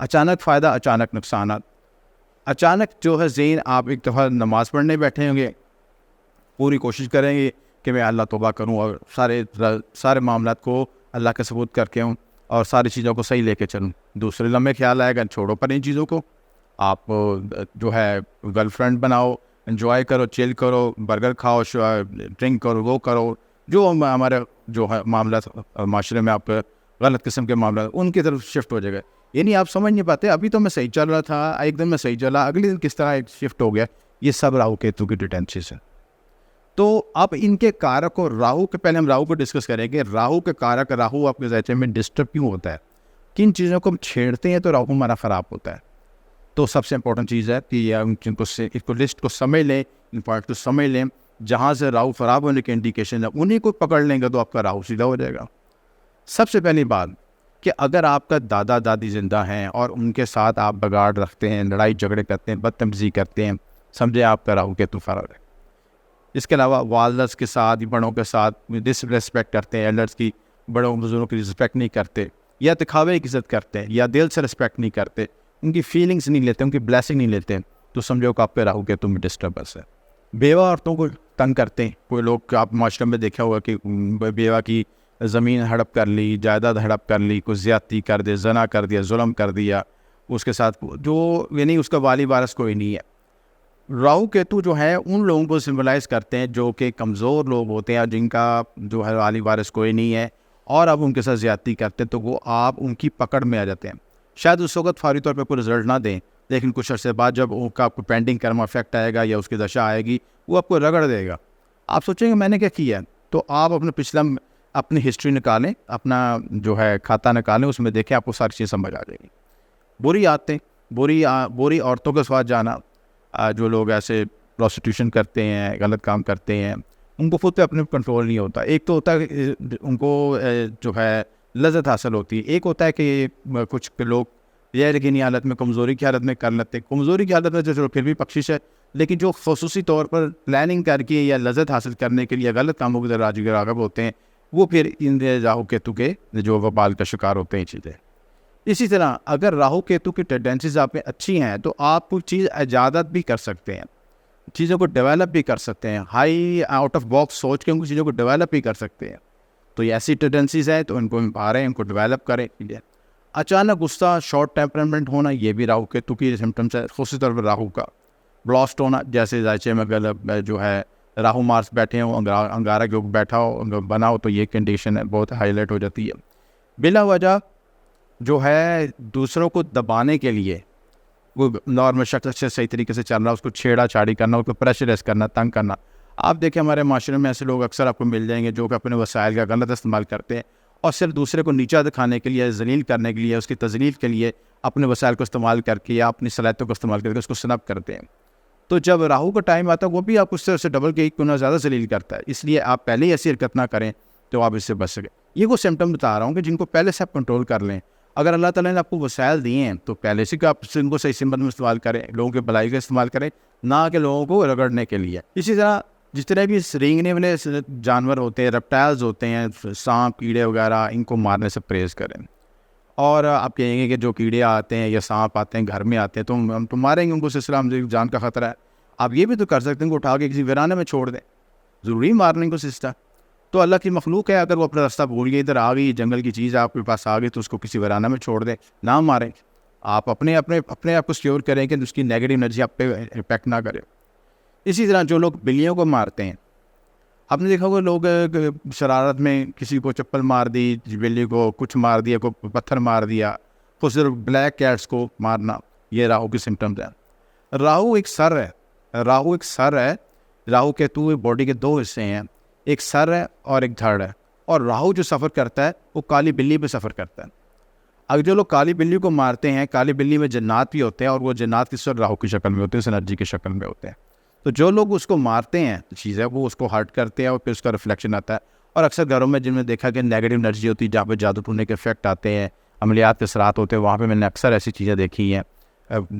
اچانک فائدہ اچانک نقصانات. اچانک جو ہے ذہن آپ ایک دفعہ نماز پڑھنے بیٹھے ہوں گے, پوری کوشش کریں گے کہ میں اللہ توبہ کروں اور سارے معاملات کو اللہ کے ثبوت کر کے ہوں اور ساری چیزوں کو صحیح لے کے چلوں. دوسرے لمحے خیال آئے گا چھوڑو پر ان چیزوں کو, آپ جو ہے گرل فرینڈ بناؤ, انجوائے کرو, چل کرو, برگر کھاؤ, ڈرنک کرو, وہ کرو, جو ہمارے جو ہے معاملات معاشرے میں آپ کے غلط قسم کے معاملات ان کی طرف شفٹ ہو جائے گا. یعنی آپ سمجھ نہیں پاتے, ابھی تو میں صحیح چل رہا تھا, ایک دن میں صحیح چلا, اگلے دن کس طرح ایک شفٹ ہو گیا. یہ سب راہو کیتو کی ڈیٹینسیز ہیں. تو اب ان کے کارک کو راہو کے پہلے ہم راہو کو ڈسکس کریں گے. راہو کے کارک, راہو آپ کے ذہن میں ڈسٹرب کیوں ہوتا ہے, کن چیزوں کو ہم چھیڑتے ہیں تو راہو ہمارا خراب ہوتا ہے. تو سب سے امپورٹنٹ چیز ہے کہ اس کو لسٹ کو سمجھ لیں, ان پوائنٹ کو سمجھ لیں, جہاں سے راہو خراب ہونے کے انڈیکیشن ہے انہیں کو پکڑ لیں گے تو آپ کا راہو سیدھا ہو جائے گا. سب سے پہلی بات کہ اگر آپ کا دادا دادی زندہ ہیں اور ان کے ساتھ آپ بگاڑ رکھتے ہیں, لڑائی جھگڑے کرتے ہیں, بدتمیزی کرتے ہیں, سمجھے آپ کا راہو کیتو خراب ہے. اس کے علاوہ والدز کے ساتھ, بڑوں کے ساتھ ڈس ریسپیکٹ کرتے ہیں, ایلڈرس کی, بڑوں بزرگوں کی رسپیکٹ نہیں کرتے, یا دکھاوے کی عزت کرتے ہیں, یا دل سے رسپیکٹ نہیں کرتے, ان کی فیلنگس نہیں لیتے, ان کی بلیسنگ نہیں لیتے, تو سمجھو کہ آپ کے راہو کیتو میں ڈسٹربنس ہے. بیوہ عورتوں کو تنگ کرتے ہیں, کوئی لوگ آپ معاشرے میں دیکھا ہوگا کہ بیوہ کی زمین ہڑپ کر لی, جائیداد ہڑپ کر لی, کوئی زیادتی کر دے, زنا کر دیا, ظلم کر دیا اس کے ساتھ, جو یعنی اس کا والی وارث کوئی نہیں ہے. راہو کیتو جو ہے ان لوگوں کو سمبلائز کرتے ہیں جو کہ کمزور لوگ ہوتے ہیں, جن کا جو ہے والی وارث کوئی نہیں ہے, اور آپ ان کے ساتھ زیادتی کرتے ہیں تو وہ آپ ان کی پکڑ میں آ جاتے ہیں. شاید اس وقت فوری طور پہ کوئی رزلٹ نہ دیں, لیکن کچھ عرصے بعد جب ان کا آپ کو پینڈنگ کرما افیکٹ آئے گا یا اس کی دشا آئے گی, وہ آپ کو رگڑ دے گا. آپ سوچیں گے میں نے کیا کیا ہے, تو آپ اپنی ہسٹری نکالیں, اپنا جو ہے کھاتا نکالیں, اس میں دیکھیں آپ کو ساری چیز سمجھ آ جائے گی. بری عادتیں, بری عورتوں کے ساتھ جانا, جو لوگ ایسے پروسٹیوشن کرتے ہیں, غلط کام کرتے ہیں, ان کو خود پہ اپنے کنٹرول نہیں ہوتا. ایک تو ہوتا ہے کہ ان کو جو ہے لذت حاصل ہوتی ہے, ایک ہوتا ہے کہ کچھ لوگ یہ یقینی حالت میں, کمزوری کی حالت میں کر لیتے. کمزوری کی حالت میں جو پھر بھی بخشش ہے, لیکن جو خصوصی طور پر پلاننگ کر کے یا لذت حاصل کرنے کے لیے غلط کاموں کی طرف راغب ہوتے ہیں, وہ پھر ان راہو کیتو کے جو وبال کا شکار ہوتے ہیں چیزیں. اسی طرح اگر راہو کیتو کی ٹینڈنسیز آپ میں اچھی ہیں تو آپ کوئی چیز ایجادت بھی کر سکتے ہیں, چیزوں کو ڈیولپ بھی کر سکتے ہیں, ہائی آؤٹ آف باکس سوچ کے ان کو چیزوں کو ڈیولپ بھی کر سکتے ہیں. تو یہ ایسی ٹینڈنسیز ہیں تو ان کو امپاریں, ان کو ڈیولپ کریں. اچانک غصہ, شارٹ ٹیمپرمنٹ ہونا, یہ بھی راہو کیتو کی سمٹمس ہے. خصوصی طور پر راہو کا بلاسٹ ہونا, جیسے ذائچے میں جو ہے راہو مارس بیٹھے ہوں, انگارہ کے اوپر بیٹھا ہو, بنا ہو, تو یہ کنڈیشن ہے بہت ہائی لائٹ ہو جاتی ہے. بلا وجہ جو ہے دوسروں کو دبانے کے لیے, وہ نارمل شخص اچھے صحیح طریقے سے چل رہا, اس کو چھیڑا چھاڑی کرنا, اس کو پریشرائز کرنا, تنگ کرنا. آپ دیکھیں ہمارے معاشرے میں ایسے لوگ اکثر آپ کو مل جائیں گے جو کہ اپنے وسائل کا غلط استعمال کرتے ہیں, اور صرف دوسرے کو نیچا دکھانے کے لیے, ذلیل کرنے کے لیے, اس کی تذلیل کے لیے اپنے وسائل کو استعمال کر کے یا اپنی صلاحیتوں کو استعمال کر کے اس کو سنب کرتے ہیں. تو جب راہو کا ٹائم آتا ہے وہ بھی آپ اس سے ڈبل کے ایک گنا زیادہ ذلیل کرتا ہے. اس لیے آپ پہلے ہی ایسی حرکت نہ کریں تو آپ اس سے بچ سکیں. یہ وہ سمٹم بتا رہا ہوں کہ جن کو پہلے سے آپ کنٹرول کر لیں. اگر اللہ تعالیٰ نے آپ کو وسائل دیے ہیں تو پہلے سے کہ آپ ان کو صحیح سمت میں استعمال کریں, لوگوں کے بھلائی کا استعمال کریں, نہ کہ لوگوں کو رگڑنے کے لیے. اسی طرح جتنے بھی رینگنے والے جانور ہوتے ہیں, ریپٹائلز ہوتے ہیں, سانپ کیڑے وغیرہ, ان کو مارنے سے پرہیز کریں. اور آپ کہیں گے کہ جو کیڑے آتے ہیں یا سانپ آتے ہیں گھر میں آتے ہیں تو ہم تو ماریں گے ان کو, سلسلہ ہم جان کا خطرہ ہے. آپ یہ بھی تو کر سکتے ہیں کہ اٹھا کے کسی ویرانے میں چھوڑ دیں, ضروری مارنے کو سسٹم. تو اللہ کی مخلوق ہے, اگر وہ اپنا راستہ بھول گئی, ادھر آ گئی, جنگل کی چیز آپ کے پاس آ گئی, تو اس کو کسی ویرانہ میں چھوڑ دیں, نہ ماریں. آپ اپنے آپ کو سیور کریں کہ اس کی نیگیٹو انرجی آپ پہ امپیکٹ نہ کرے. اسی طرح جو لوگ بلیوں کو مارتے ہیں, آپ نے دیکھا ہوگا لوگ شرارت میں کسی کو چپل مار دی, بلی کو کچھ مار دیا, کو پتھر مار دیا, خود صرف بلیک کیٹس کو مارنا, یہ راہو کی سمٹمز ہیں. راہو ایک سر ہے, راہو کیتو باڈی کے دو حصے ہیں, ایک سر ہے اور ایک دھڑ ہے. اور راہو جو سفر کرتا ہے وہ کالی بلی پہ سفر کرتا ہے. اگر جو لوگ کالی بلی کو مارتے ہیں, کالی بلی میں جنات بھی ہوتے ہیں, اور وہ جنات کس طرح راہو کی شکل میں ہوتے ہیں, اس انرجی کی شکل میں ہوتے ہیں. تو جو لوگ اس کو مارتے ہیں چیز ہے وہ اس کو ہرٹ کرتے ہیں, اور پھر اس کا ریفلیکشن آتا ہے. اور اکثر گھروں میں جن میں دیکھا کہ نیگیٹو انرجی ہوتی ہے, جہاں پہ جادو ٹونے کے افیکٹ آتے ہیں, عملیات کے اثرات ہوتے ہیں, وہاں پہ میں نے اکثر ایسی چیزیں دیکھی ہیں.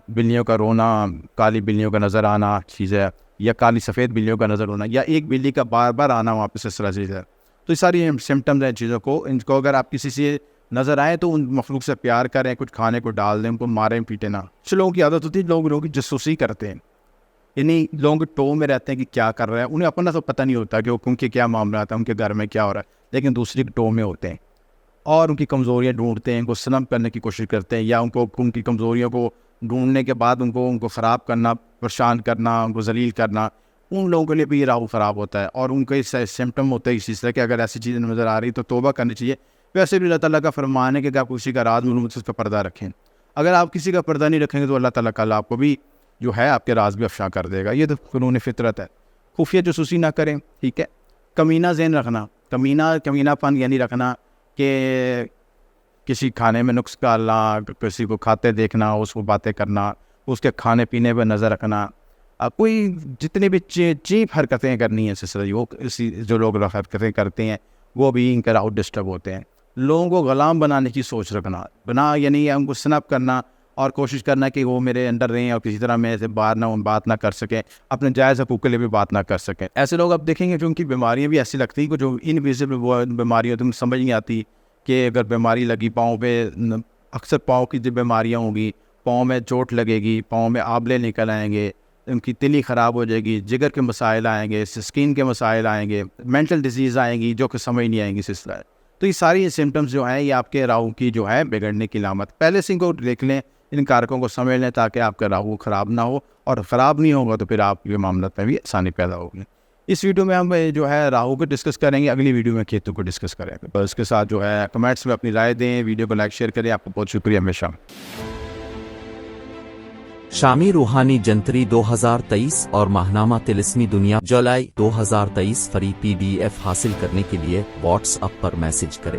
بلیوں کا رونا, کالی بلیوں کا نظر آنا چیز ہے, یا کالی سفید بلیوں کا نظر ہونا, یا ایک بلی کا بار بار آنا وہاں پہ سلسلہ چیز ہے. تو یہ ساری سمٹمز ہیں چیزوں کو, ان کو اگر آپ کسی سے نظر آئے تو ان مخلوق سے پیار کریں, کچھ کھانے کو ڈال دیں, ان کو ماریں پیٹیں نہ. کچھ لوگوں کی عادت ہوتی ہے, لوگوں کی جاسوسی کرتے ہیں, یعنی لوگوں کے ٹو میں رہتے ہیں کہ کیا کر رہے ہیں, انہیں اپنا تو پتہ نہیں ہوتا کہ ان کے کیا معاملات ہیں, ان کے گھر میں کیا ہو رہا ہے, لیکن دوسری کے ٹو میں ہوتے ہیں اور ان کی کمزوریاں ڈھونڈتے ہیں, ان کو سنم کرنے کی کوشش کرتے ہیں, یا ان کی کمزوریوں کو ڈھونڈنے کے بعد ان کو خراب کرنا, پریشان کرنا, ان کو ذلیل کرنا. ان لوگوں کے لیے بھی یہ راہو خراب ہوتا ہے, اور ان کے سمٹم ہوتے ہیں اسی طرح کہ اگر ایسی چیزیں نظر آ رہی تو توبہ کرنی چاہیے. ویسے بھی اللہ تعالیٰ کا فرمان ہے کہ آپ کسی کا راز معلوم سے اس کا پردہ رکھیں. اگر آپ کسی کا پردہ نہیں رکھیں گے تو اللہ تعالیٰ کا آپ کو بھی جو ہے آپ کے راز بھی افشا کر دے گا. یہ تو قانون فطرت ہے. خفیہ جاسوسی نہ کریں, ٹھیک ہے. کمینہ ذہن رکھنا, کمینہ پن یعنی رکھنا کہ کسی کھانے میں نقص ڈالنا, کسی کو کھاتے دیکھنا, اس کو باتیں کرنا, اس کے کھانے پینے پہ نظر رکھنا, کوئی جتنے بھی چیپ حرکتیں کرنی ہیں سلسلہ وہ جو لوگ حرکتیں کرتے ہیں وہ بھی ان کا راؤٹ ڈسٹرب ہوتے ہیں. لوگوں کو غلام بنانے کی سوچ رکھنا, یعنی ان کو سنپ کرنا اور کوشش کرنا کہ وہ میرے انڈر رہیں اور کسی طرح میں سے بات نہ کر سکیں, اپنے جائز حقوق کے لیے بھی بات نہ کر سکیں. ایسے لوگ آپ دیکھیں گے کہ ان کی بیماریاں بھی ایسی لگتی ہیں کہ جو انویزیبل بیماریاں تم سمجھ نہیں آتی کہ اگر بیماری لگی پاؤں پہ, اکثر پاؤں کی جو بیماریاں ہوں گی, پاؤں میں چوٹ لگے گی, پاؤں میں آبلے نکل آئیں گے, ان کی تلی خراب ہو جائے گی, جگر کے مسائل آئیں گے, اسکن کے مسائل آئیں گے, مینٹل ڈیزیز آئیں گی جو کہ سمجھ نہیں آئیں گی سلسلہ. تو یہ ساری سمٹمز جو ہیں یہ آپ کے راہو کی جو ہے بگڑنے کی علامت. پہلے سے ان کو دیکھ لیں, ان کارکوں کو سمجھ لیں تاکہ آپ کا راہو خراب نہ ہو, اور خراب نہیں ہوگا تو پھر آپ کے معاملات میں بھی آسانی پیدا ہوگی. اس ویڈیو میں ہم جو ہے راہو کو ڈسکس کریں گے, اگلی ویڈیو میں کیتو کو ڈسکس کریں گے. تو اس کے ساتھ جو ہے کمنٹس میں اپنی رائے دیں, ویڈیو کو لائک شیئر کریں. آپ کو بہت شکریہ. ہمیشہ شامی روحانی جنتری 2023 اور ماہنامہ طلسمی دنیا جولائی 2023 فری PDF حاصل کرنے کے لیے واٹس ایپ پر میسج کریں.